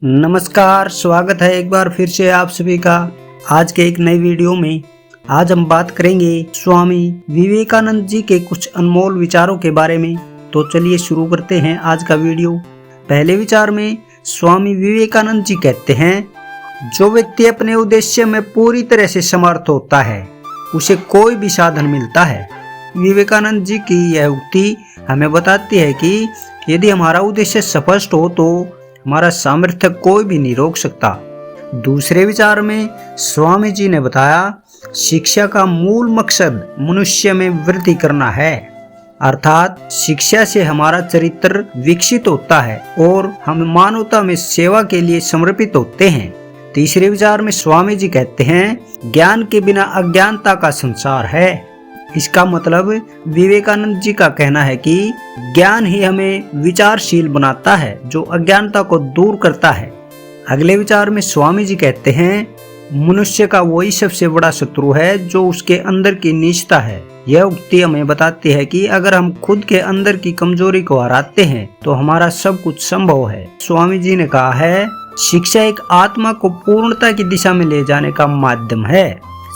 नमस्कार, स्वागत है एक बार फिर से आप सभी का आज के एक नई वीडियो में। आज हम बात करेंगे स्वामी विवेकानंद जी के कुछ अनमोल विचारों के बारे में। तो चलिए शुरू करते हैं आज का वीडियो। पहले विचार में स्वामी विवेकानंद जी कहते हैं, जो व्यक्ति अपने उद्देश्य में पूरी तरह से समर्थ होता है उसे कोई भी साधन मिलता है। विवेकानंद जी की यह उक्ति हमें बताती है कि यदि हमारा उद्देश्य स्पष्ट हो तो हमारा सामर्थ्य कोई भी नहीं रोक सकता। दूसरे विचार में स्वामी जी ने बताया, शिक्षा का मूल मकसद मनुष्य में वृद्धि करना है, अर्थात शिक्षा से हमारा चरित्र विकसित होता है और हम मानवता में सेवा के लिए समर्पित होते हैं। तीसरे विचार में स्वामी जी कहते हैं, ज्ञान के बिना अज्ञानता का संसार है। इसका मतलब विवेकानंद जी का कहना है कि ज्ञान ही हमें विचारशील बनाता है, जो अज्ञानता को दूर करता है। अगले विचार में स्वामी जी कहते हैं, मनुष्य का वही सबसे बड़ा शत्रु है जो उसके अंदर की नीचता है। यह उक्ति हमें बताती है कि अगर हम खुद के अंदर की कमजोरी को हराते हैं तो हमारा सब कुछ संभव है। स्वामी जी ने कहा है, शिक्षा एक आत्मा को पूर्णता की दिशा में ले जाने का माध्यम है।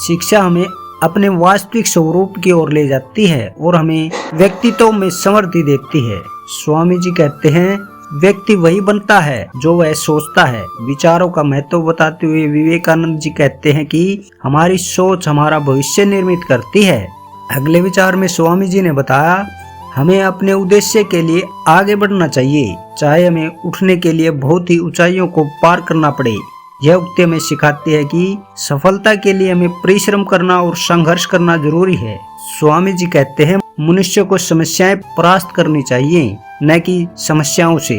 शिक्षा हमें अपने वास्तविक स्वरूप की ओर ले जाती है और हमें व्यक्तित्व में समृद्धि देती है। स्वामी जी कहते हैं, व्यक्ति वही बनता है जो वह सोचता है। विचारों का महत्व बताते हुए विवेकानंद जी कहते हैं कि हमारी सोच हमारा भविष्य निर्मित करती है। अगले विचार में स्वामी जी ने बताया, हमें अपने उद्देश्य के लिए आगे बढ़ना चाहिए, चाहे हमें उठने के लिए बहुत ही ऊंचाइयों को पार करना पड़े। यह उक्ति हमें सिखाती है कि सफलता के लिए हमें परिश्रम करना और संघर्ष करना जरूरी है। स्वामी जी कहते हैं, मनुष्य को समस्याएं परास्त करनी चाहिए, न कि समस्याओं से।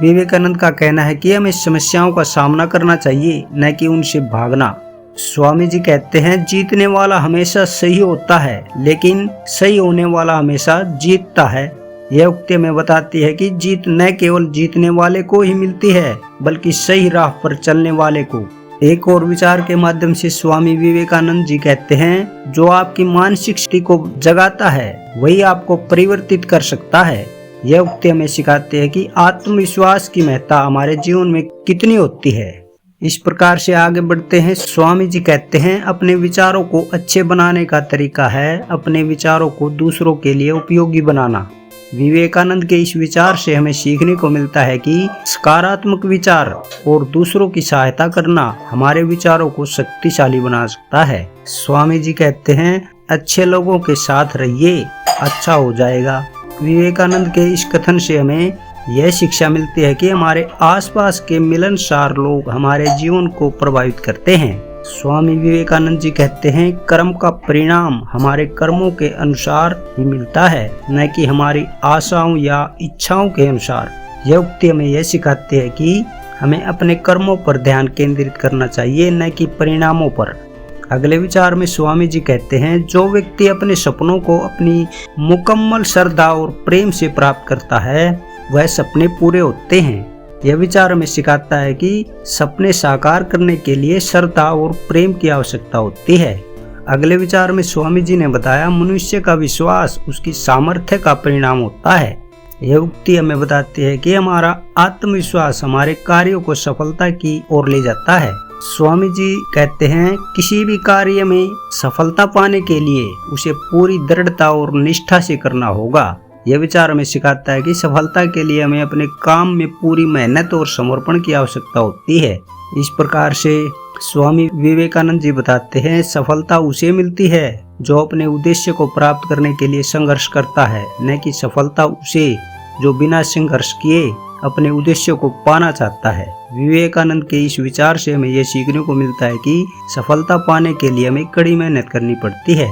विवेकानंद का कहना है कि हमें समस्याओं का सामना करना चाहिए, न कि उनसे भागना। स्वामी जी कहते हैं, जीतने वाला हमेशा सही होता है, लेकिन सही होने वाला हमेशा जीतता है। यह उक्ति हमें बताती है कि जीत न केवल जीतने वाले को ही मिलती है, बल्कि सही राह पर चलने वाले को। एक और विचार के माध्यम से स्वामी विवेकानंद जी कहते हैं, जो आपकी मानसिक स्थिति को जगाता है वही आपको परिवर्तित कर सकता है। यह उक्ति हमें सिखाती है कि आत्मविश्वास की महत्ता हमारे जीवन में कितनी होती है। इस प्रकार से आगे बढ़ते हैं। स्वामी जी कहते हैं, अपने विचारों को अच्छे बनाने का तरीका है अपने विचारों को दूसरों के लिए उपयोगी बनाना। विवेकानंद के इस विचार से हमें सीखने को मिलता है कि सकारात्मक विचार और दूसरों की सहायता करना हमारे विचारों को शक्तिशाली बना सकता है। स्वामी जी कहते हैं, अच्छे लोगों के साथ रहिए, अच्छा हो जाएगा। विवेकानंद के इस कथन से हमें यह शिक्षा मिलती है कि हमारे आसपास के मिलनसार लोग हमारे जीवन को प्रभावित करते हैं। स्वामी विवेकानंद जी कहते हैं, कर्म का परिणाम हमारे कर्मों के अनुसार ही मिलता है, न कि हमारी आशाओं या इच्छाओं के अनुसार। यह उक्ति हमें यह सिखाती है कि हमें अपने कर्मों पर ध्यान केंद्रित करना चाहिए, न कि परिणामों पर। अगले विचार में स्वामी जी कहते हैं, जो व्यक्ति अपने सपनों को अपनी मुकम्मल श्रद्धा और प्रेम से प्राप्त करता है वह सपने पूरे होते हैं। यह विचार हमें सिखाता है कि सपने साकार करने के लिए श्रद्धा और प्रेम की आवश्यकता होती है। अगले विचार में स्वामी जी ने बताया, मनुष्य का विश्वास उसकी सामर्थ्य का परिणाम होता है। यह उक्ति हमें बताती है कि हमारा आत्मविश्वास हमारे कार्यों को सफलता की ओर ले जाता है। स्वामी जी कहते हैं, किसी भी कार्य में सफलता पाने के लिए उसे पूरी दृढ़ता और निष्ठा से करना होगा। यह विचार हमें सिखाता है कि सफलता के लिए हमें अपने काम में पूरी मेहनत और समर्पण की आवश्यकता होती है। इस प्रकार से स्वामी विवेकानंद जी बताते हैं, सफलता उसे मिलती है जो अपने उद्देश्य को प्राप्त करने के लिए संघर्ष करता है, न कि सफलता उसे जो बिना संघर्ष किए अपने उद्देश्य को पाना चाहता है। विवेकानंद के इस विचार से हमें यह सीखने को मिलता है कि सफलता पाने के लिए हमें कड़ी मेहनत करनी पड़ती है।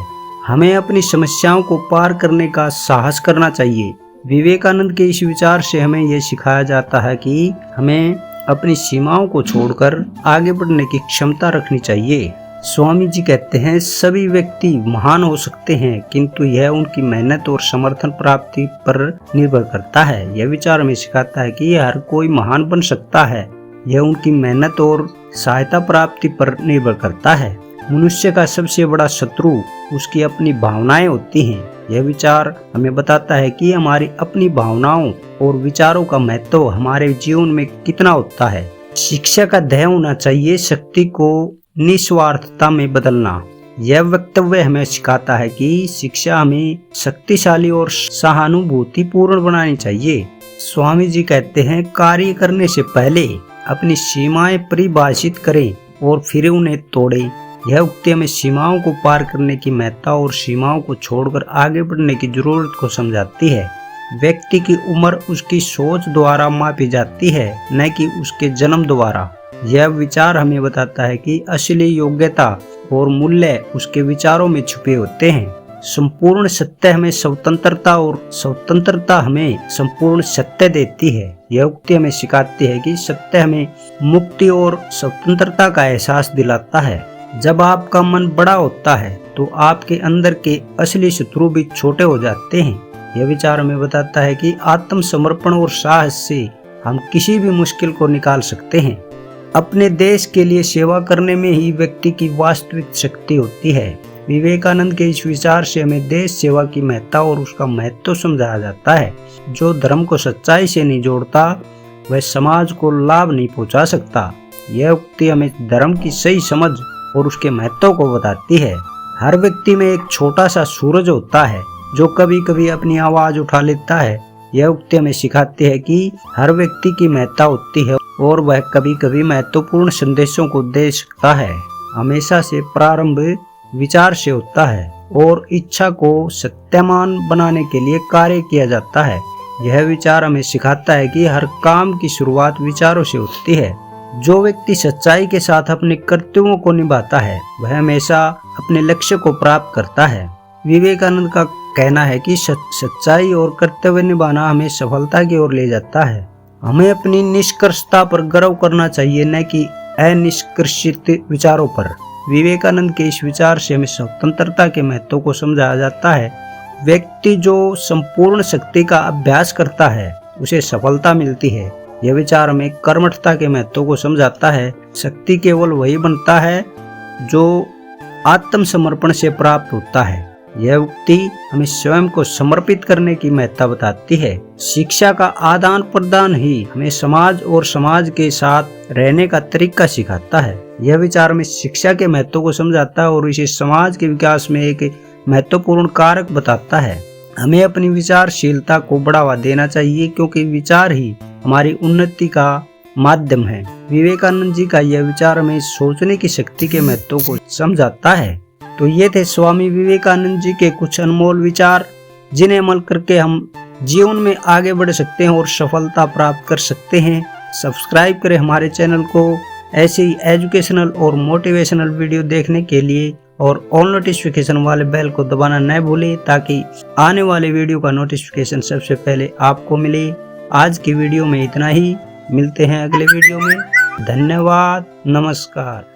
हमें अपनी समस्याओं को पार करने का साहस करना चाहिए। विवेकानंद के इस विचार से हमें यह सिखाया जाता है कि हमें अपनी सीमाओं को छोड़कर आगे बढ़ने की क्षमता रखनी चाहिए। स्वामी जी कहते हैं, सभी व्यक्ति महान हो सकते हैं, किंतु यह उनकी मेहनत और समर्थन प्राप्ति पर निर्भर करता है। यह विचार हमें सिखाता है कि हर कोई महान बन सकता है, यह उनकी मेहनत और सहायता प्राप्ति पर निर्भर करता है। मनुष्य का सबसे बड़ा शत्रु उसकी अपनी भावनाएं होती हैं। यह विचार हमें बताता है कि हमारी अपनी भावनाओं और विचारों का महत्व हमारे जीवन में कितना होता है। शिक्षा का ध्येय होना चाहिए शक्ति को निस्वार्थता में बदलना। यह वक्तव्य हमें सिखाता है कि शिक्षा हमें शक्तिशाली और सहानुभूतिपूर्ण बनानी चाहिए। स्वामी जी कहते हैं, कार्य करने से पहले अपनी सीमाएं परिभाषित करें और फिर उन्हें तोड़ें। यह उक्ति हमें सीमाओं को पार करने की महत्ता और सीमाओं को छोड़कर आगे बढ़ने की जरूरत को समझाती है। व्यक्ति की उम्र उसकी सोच द्वारा मापी जाती है, न कि उसके जन्म द्वारा। यह विचार हमें बताता है कि असली योग्यता और मूल्य उसके विचारों में छुपे होते हैं। संपूर्ण सत्य हमें स्वतंत्रता और स्वतंत्रता हमें संपूर्ण सत्य देती है। यह उक्ति हमें सिखाती है कि सत्य हमें मुक्ति और स्वतंत्रता का एहसास दिलाता है। जब आपका मन बड़ा होता है तो आपके अंदर के असली शत्रु भी छोटे हो जाते हैं। यह विचार हमें बताता है कि आत्मसमर्पण और साहस से हम किसी भी मुश्किल को निकाल सकते हैं। अपने देश के लिए सेवा करने में ही व्यक्ति की वास्तविक शक्ति होती है। विवेकानंद के इस विचार से हमें देश सेवा की महत्ता और उसका महत्व समझाया जाता है। जो धर्म को सच्चाई से नहीं जोड़ता वह समाज को लाभ नहीं पहुंचा सकता। यह उक्ति हमें धर्म की सही समझ और उसके महत्व को बताती है। हर व्यक्ति में एक छोटा सा सूरज होता है जो कभी कभी अपनी आवाज उठा लेता है। यह उक्ति हमें सिखाती है कि हर व्यक्ति की महत्ता होती है और वह कभी कभी महत्वपूर्ण संदेशों को दे सकता है। हमेशा से प्रारंभ विचार से होता है और इच्छा को सत्यमान बनाने के लिए कार्य किया जाता है। यह विचार हमें सिखाता है कि हर काम की शुरुआत विचारों से होती है। जो व्यक्ति सच्चाई के साथ अपने कर्तव्यों को निभाता है वह हमेशा अपने लक्ष्य को प्राप्त करता है। विवेकानंद का कहना है कि सच्चाई और कर्तव्य निभाना हमें सफलता की ओर ले जाता है। हमें अपनी निष्कर्षता पर गर्व करना चाहिए, न कि अनिष्कर्षित विचारों पर। विवेकानंद के इस विचार से हमें स्वतंत्रता के महत्व को समझाया जाता है। व्यक्ति जो संपूर्ण शक्ति का अभ्यास करता है उसे सफलता मिलती है। यह विचार हमें कर्मठता के महत्व को समझाता है। शक्ति केवल वही बनता है जो आत्मसमर्पण से प्राप्त होता है। यह उक्ति हमें स्वयं को समर्पित करने की महत्ता बताती है। शिक्षा का आदान प्रदान ही हमें समाज और समाज के साथ रहने का तरीका सिखाता है। यह विचार हमें शिक्षा के महत्व को समझाता है और इसे समाज के विकास में एक महत्वपूर्ण कारक बताता है। हमें अपनी विचारशीलता को बढ़ावा देना चाहिए क्योंकि विचार ही हमारी उन्नति का माध्यम है। विवेकानंद जी का यह विचार हमें सोचने की शक्ति के महत्व को समझाता है। तो ये थे स्वामी विवेकानंद जी के कुछ अनमोल विचार, जिन्हें अमल करके हम जीवन में आगे बढ़ सकते हैं और सफलता प्राप्त कर सकते हैं। सब्सक्राइब करें हमारे चैनल को ऐसे ही एजुकेशनल और मोटिवेशनल वीडियो देखने के लिए और ऑल नोटिफिकेशन वाले बेल को दबाना न भूलें ताकि आने वाले वीडियो का नोटिफिकेशन सबसे पहले आपको मिले। आज की वीडियो में इतना ही, मिलते हैं अगले वीडियो में। धन्यवाद, नमस्कार।